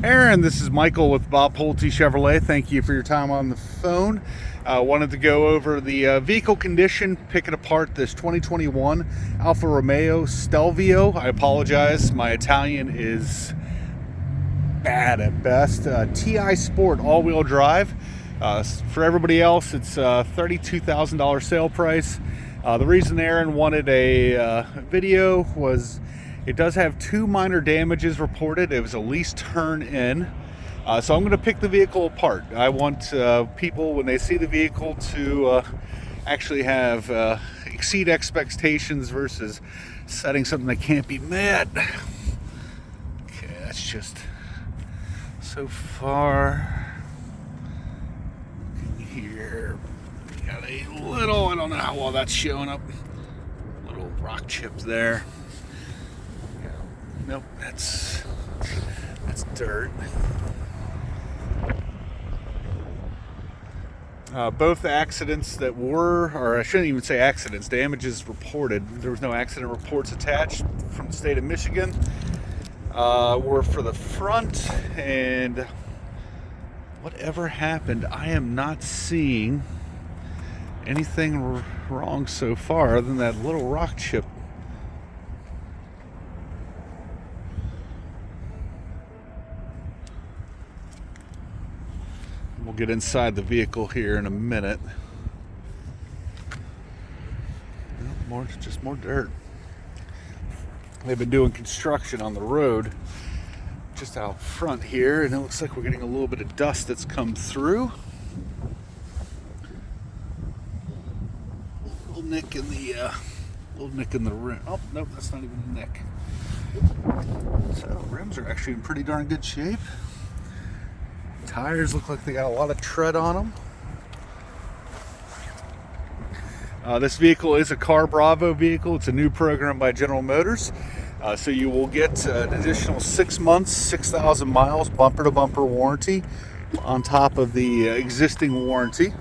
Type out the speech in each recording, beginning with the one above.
Erin, this is Michael with Bob Pulte Chevrolet. Thank you for your time on the phone. Wanted to go over the vehicle condition, picking apart this 2021 Alfa Romeo Stelvio. I apologize, my Italian is bad at best. TI Sport all-wheel drive. For everybody else, it's a $32,000 sale price. The reason Erin wanted a video was it does have two minor damages reported. It was a lease turn in. So I'm going to pick the vehicle apart. I want people, when they see the vehicle, to actually have exceed expectations versus setting something that can't be met. Okay, that's just so far. Here, we got a little, I don't know how well that's showing up, little rock chip there. Nope, that's dirt. Both accidents that were, or I shouldn't even say accidents, damages reported, there was no accident reports attached from the state of Michigan, were for the front, and whatever happened, I am not seeing anything wrong so far other than that little rock chip. We'll get inside the vehicle here in a minute. Just more dirt. They've been doing construction on the road just out front here, and it looks like we're getting a little bit of dust that's come through. Little nick in the rim. Oh, nope, that's not even a nick. So rims are actually in pretty darn good shape. Tires look like they got a lot of tread on them. This vehicle is a Car Bravo vehicle. It's a new program by General Motors. So you will get an additional 6 months, 6,000 miles, bumper-to-bumper warranty on top of the existing warranty.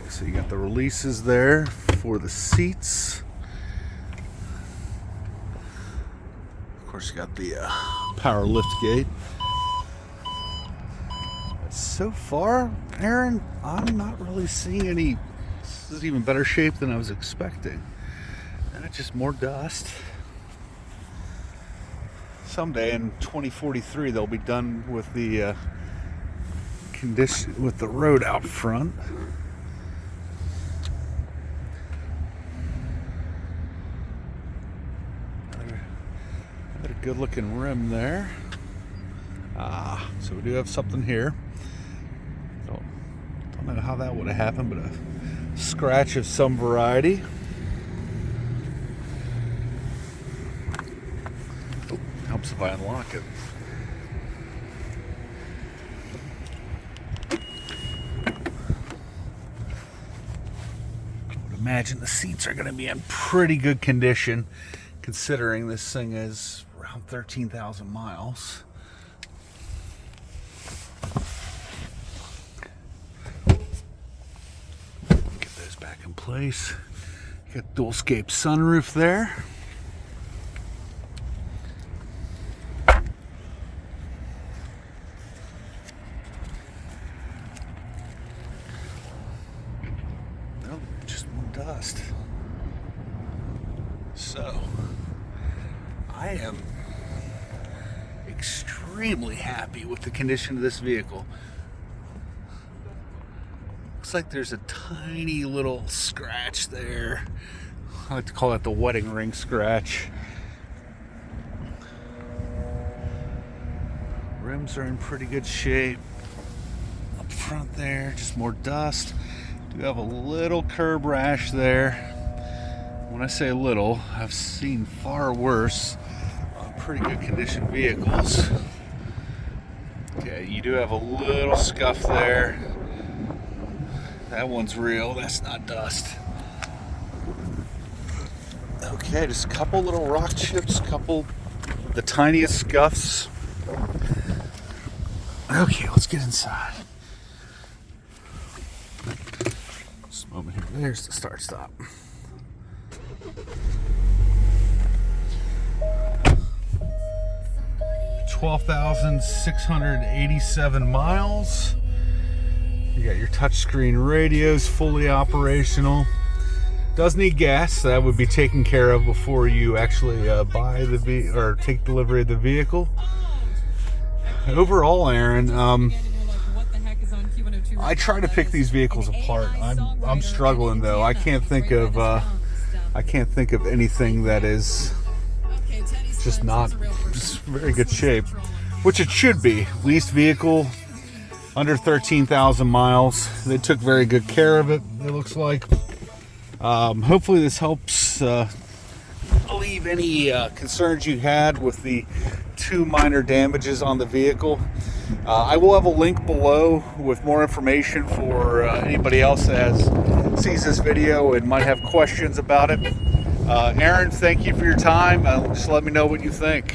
So you got the releases there for the seats. Of course, you got the power lift gate. So far, Erin, I'm not really seeing any. This is even better shape than I was expecting. Just more dust. Someday in 2043, they'll be done with the condition with the road out front. Good looking rim there. So we do have something here. Don't know how that would have happened, but a scratch of some variety. Oh, helps if I unlock it. I would imagine the seats are going to be in pretty good condition, considering this thing is around 13,000 miles. Get those back in place. Got dual scape sunroof there. Nope, just more dust. So I am extremely happy with the condition of this vehicle. Looks like there's a tiny little scratch there. I like to call that the wedding ring scratch. Rims are in pretty good shape. Up front there, just more dust. Do have a little curb rash there. When I say little, I've seen far worse on pretty good condition vehicles. Okay, you do have a little scuff there. That one's real, that's not dust. Okay, just a couple little rock chips, couple of the tiniest scuffs. Okay, let's get inside. Just a moment here. There's the start stop. $12,687 miles. You got your touchscreen radios fully operational. Does need gas. That would be taken care of before you actually buy the or take delivery of the vehicle. Overall, Erin, I try to pick these vehicles apart. I'm struggling though. I can't think of anything that is just not very good shape, which it should be. Leased vehicle, under 13,000 miles. They took very good care of it, it looks like. Hopefully this helps alleviate any concerns you had with the 2 minor damages on the vehicle. I will have a link below with more information for anybody else that sees this video and might have questions about it. Erin, thank you for your time. Just let me know what you think.